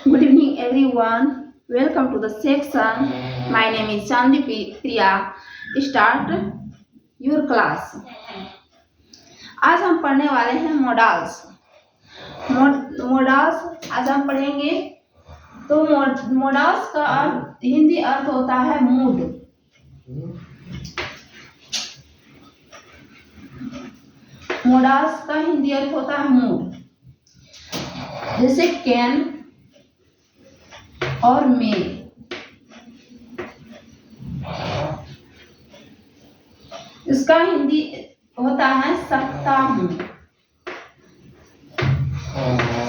Good evening, everyone. Welcome to the section. My name is Chandni Priya. Start your class. आज हम पढ़ने वाले हैं मोडाल्स। मोडाल्स आज हम पढ़ेंगे। तो मोडाल्स का हिंदी अर्थ होता है मूड। मोडाल्स का हिंदी अर्थ होता है मूड, जैसे कैन और मे। इसका हिंदी होता है सकता हूं।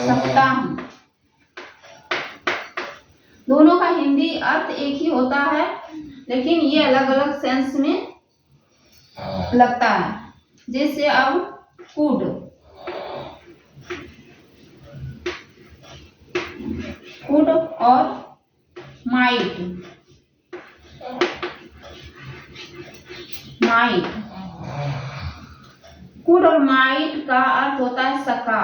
सकता हूं दोनों का हिंदी अर्थ एक ही होता है, लेकिन ये अलग अलग सेंस में लगता है। जैसे अब कुड, कुड और माइट। माइट, कुड और माइट का अर्थ होता है सका।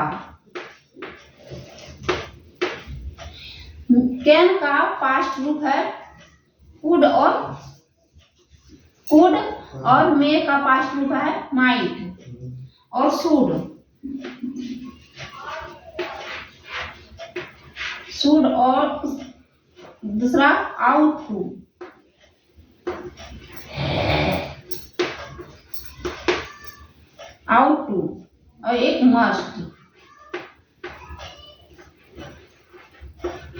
कैन का पास्ट रूप है कुड और मे का पास्ट रूप है माइट और शुड। शुड और दूसरा आउट टू। आउट टू और एक मस्ट।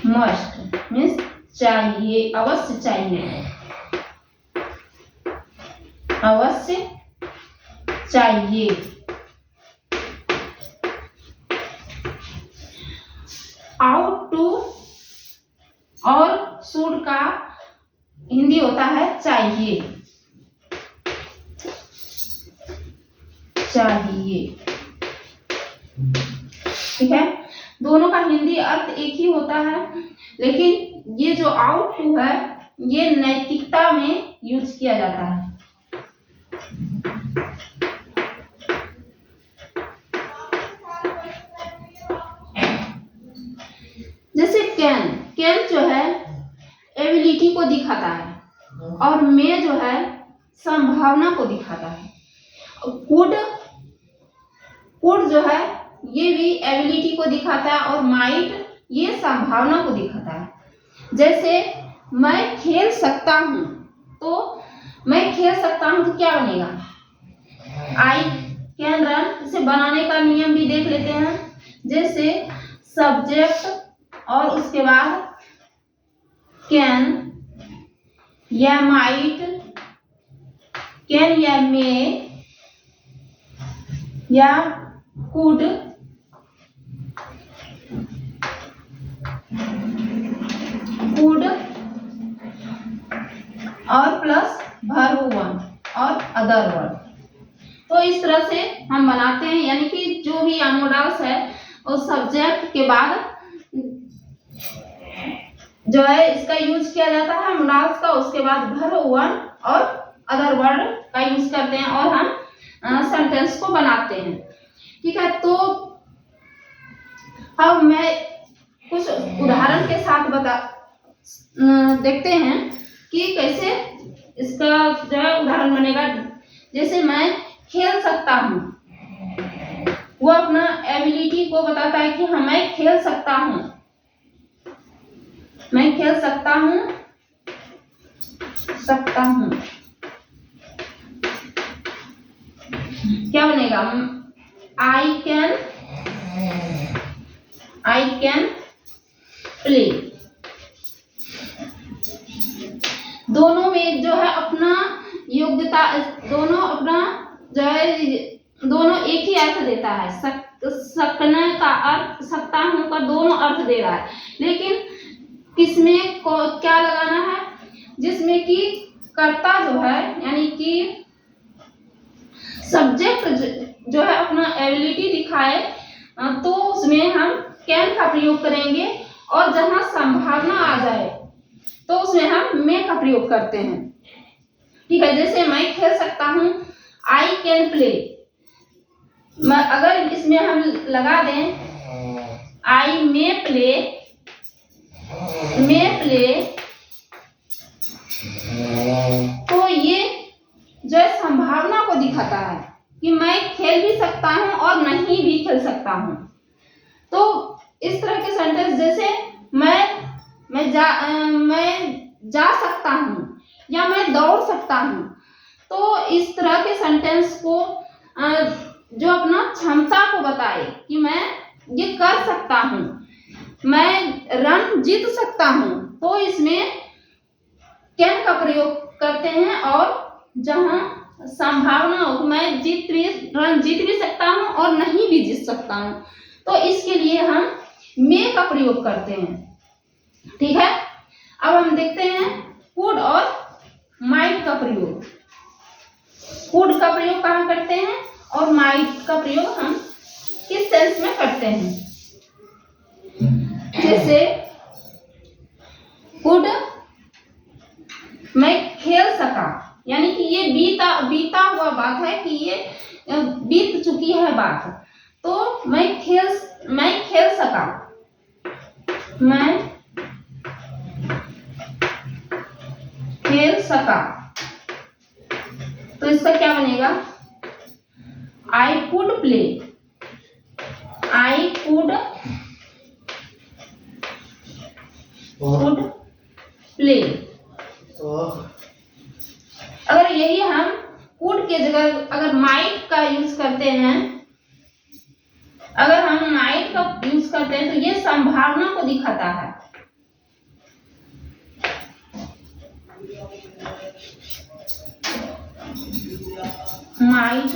मस्ट मीन्स चाहिए, अवश्य चाहिए। अवश्य चाहिए। आउट टू और शुड का हिंदी होता है चाहिए। चाहिए, ठीक है। दोनों का हिंदी अर्थ एक ही होता है, लेकिन ये जो आउट टू है ये नैतिकता में यूज किया जाता है। जैसे कैन, कैन जो है एबिलिटी को दिखाता है और मे जो है संभावना को दिखाता है। कुड, कुड जो है ये भी एबिलिटी को दिखाता है और माइट ये संभावना को दिखाता है। जैसे मैं खेल सकता हूं, तो मैं खेल सकता हूं तो क्या बनेगा? I can run. इसे बनाने का नियम भी देख लेते हैं। जैसे सब्जेक्ट और उसके बाद कैन या माइट, कैन या मे या कुड, कुड और प्लस वर्ब वन और अदर वर्ड। तो इस तरह से हम बनाते हैं, यानी कि जो भी मोडाल्स है उस सब्जेक्ट के बाद जो है इसका यूज किया जाता है मोडाल्स का। उसके बाद वर्ब वन और अदर वर्ड का यूज करते हैं और हम सेंटेंस को बनाते हैं, ठीक है। तो अब मैं कुछ उदाहरण के साथ देखते हैं कि कैसे इसका जो है उदाहरण बनेगा। जैसे मैं खेल सकता हूँ, वो अपना एबिलिटी को बताता है कि हाँ मैं खेल सकता हूँ। मैं खेल सकता हूँ, सकता हूँ क्या बनेगा? I can play. दोनों में जो है अपना योग्यता, दोनों अपना जो है दोनों एक ही अर्थ देता है। सकने का अर्थ, सकता हूं का दोनों अर्थ दे रहा है, लेकिन किसमें क्या लगाना है? जिसमें कि कर्ता जो है यानी कि सब्जेक्ट जो है अपना एबिलिटी दिखाए, तो उसमें हम कैन का प्रयोग करेंगे और जहां संभावना आ जाए तो उसमें हम मे का प्रयोग करते हैं, ठीक है। जैसे मैं खेल सकता हूं, आई कैन प्ले। अगर इसमें हम लगा दें आई मे प्ले, मे प्ले, तो ये जो है संभावना को दिखाता है कि मैं खेल भी सकता हूँ और नहीं भी खेल सकता हूँ। तो इस तरह के सेंटेंस जैसे मैं जा सकता हूँ या मैं दौड़ सकता हूँ, तो इस तरह के सेंटेंस को जो अपना क्षमता को बताए कि मैं ये कर सकता हूँ, मैं रन जीत सकता हूँ, तो इसमें कैन का प्रयोग करते हैं। और जहां संभावना हो मैं रन जीत भी सकता हूं और नहीं भी जीत सकता हूं, तो इसके लिए हम मे का प्रयोग करते हैं। ठीक है, अब हम देखते हैं कुड और माइट का प्रयोग। कुड का प्रयोग कहाँ करते हैं और माइट का प्रयोग हम किस सेंस में करते हैं। जैसे कुड, मैं खेल सका, यानी कि ये बीता हुआ बात है कि ये बीत चुकी है बात, तो मैं खेल सका, मैं खेल सका, तो इसका क्या बनेगा, I could play, I could play. अगर यही हम कुड के जगह अगर माइट का यूज करते हैं, अगर हम माइट का यूज करते हैं तो ये संभावना को दिखाता है। माइट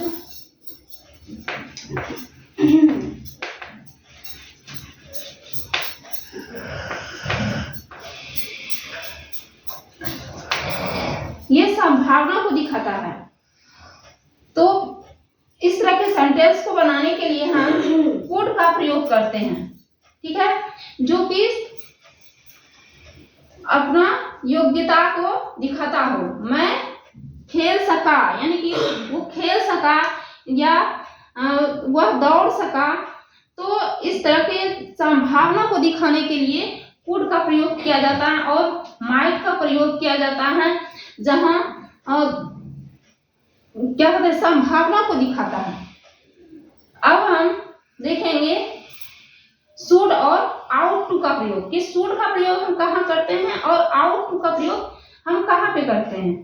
ये संभावना को दिखाता है। तो इस तरह के सेंटेंस को बनाने के लिए हम कुड का प्रयोग करते हैं। ठीक है, जो कि अपना योग्यता को दिखाता हो। मैं खेल सका, यानी कि वो खेल सका या वह दौड़ सका, तो इस तरह के संभावना को दिखाने के लिए कुड का प्रयोग किया जाता है और माइट का प्रयोग किया जाता है, जहां क्या कहते हैं, संभावना को दिखाता है। अब हम देखेंगे शुड और आउट टू का प्रयोग, कि शुड का प्रयोग हम कहाँ करते हैं और आउट टू का प्रयोग हम कहाँ पे करते हैं।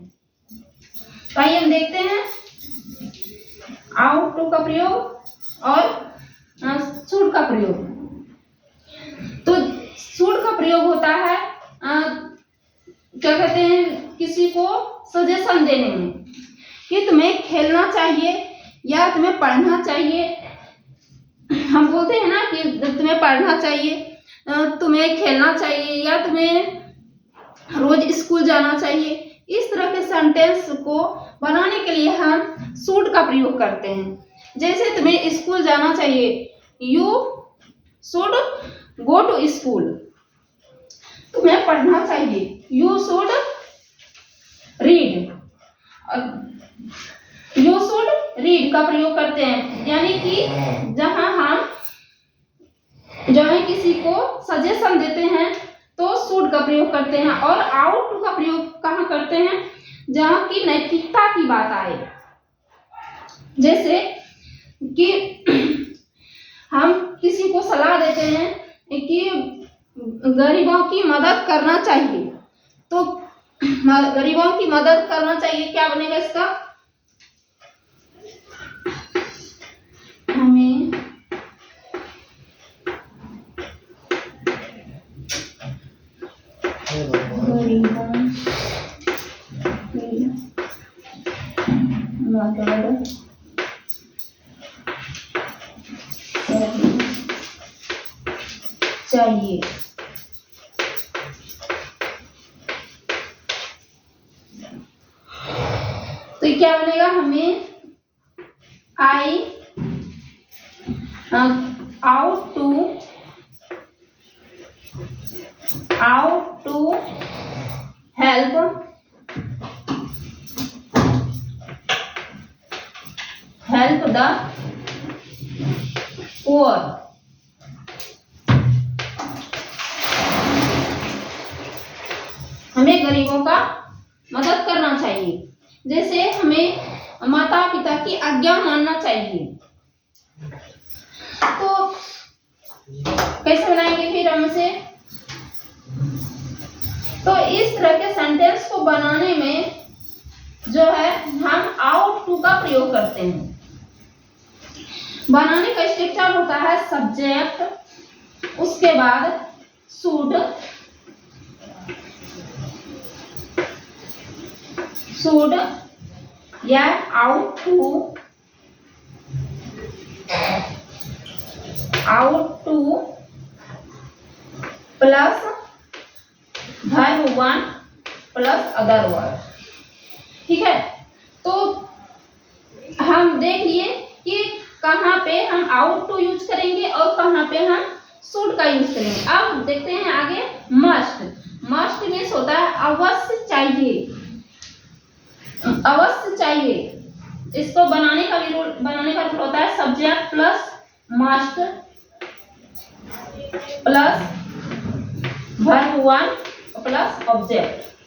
तो आइए हम देखते हैं आउट टू का प्रयोग और शुड का प्रयोग। तो शुड का प्रयोग होता है क्या कहते हैं, किसी को सजेशन देने में कि तुम्हें खेलना चाहिए या तुम्हें पढ़ना चाहिए। हम बोलते हैं ना कि तुम्हें पढ़ना चाहिए, तुम्हें खेलना चाहिए या तुम्हें रोज स्कूल जाना चाहिए। इस तरह के सेंटेंस को बनाने के लिए हम शुड का प्रयोग करते हैं। जैसे तुम्हें स्कूल जाना चाहिए, you should go to school. तुम्हें पढ़ना चाहिए, you should read. You should read का प्रयोग करते हैं, यानी कि जहां किसी को सजेशन देते हैं तो शुड का प्रयोग करते हैं। और आउट टू का प्रयोग कहाँ करते हैं, जहां की नैतिकता की बात आए। जैसे कि हम किसी को सलाह देते हैं कि गरीबों की मदद करना चाहिए, तो गरीबों की मदद करना चाहिए, क्या बनेगा इसका, हमें गरीबों की मदद चाहिए। तो क्या बनेगा, हमें I out to help the poor. हमें गरीबों का मदद करना चाहिए, जैसे हमें माता पिता की आज्ञा मानना चाहिए। तो कैसे बनाएंगे फिर हम इसे? तो इस तरह के सेंटेंस को बनाने में जो है हम आउट टू का प्रयोग करते हैं। बनाने का स्ट्रक्चर होता है सब्जेक्ट, उसके बाद शुड, या out two plus verb one plus other word. ठीक है, तो हम देख लिए कि कहाँ पे हम आउट टू यूज करेंगे और कहाँ पे हम शुड का यूज करेंगे। अब देखते हैं आगे मस्ट। मस्ट मीन्स होता है अवश्य चाहिए, अवश्य चाहिए। इसको बनाने का रूल होता है subject plus must plus verb one plus object.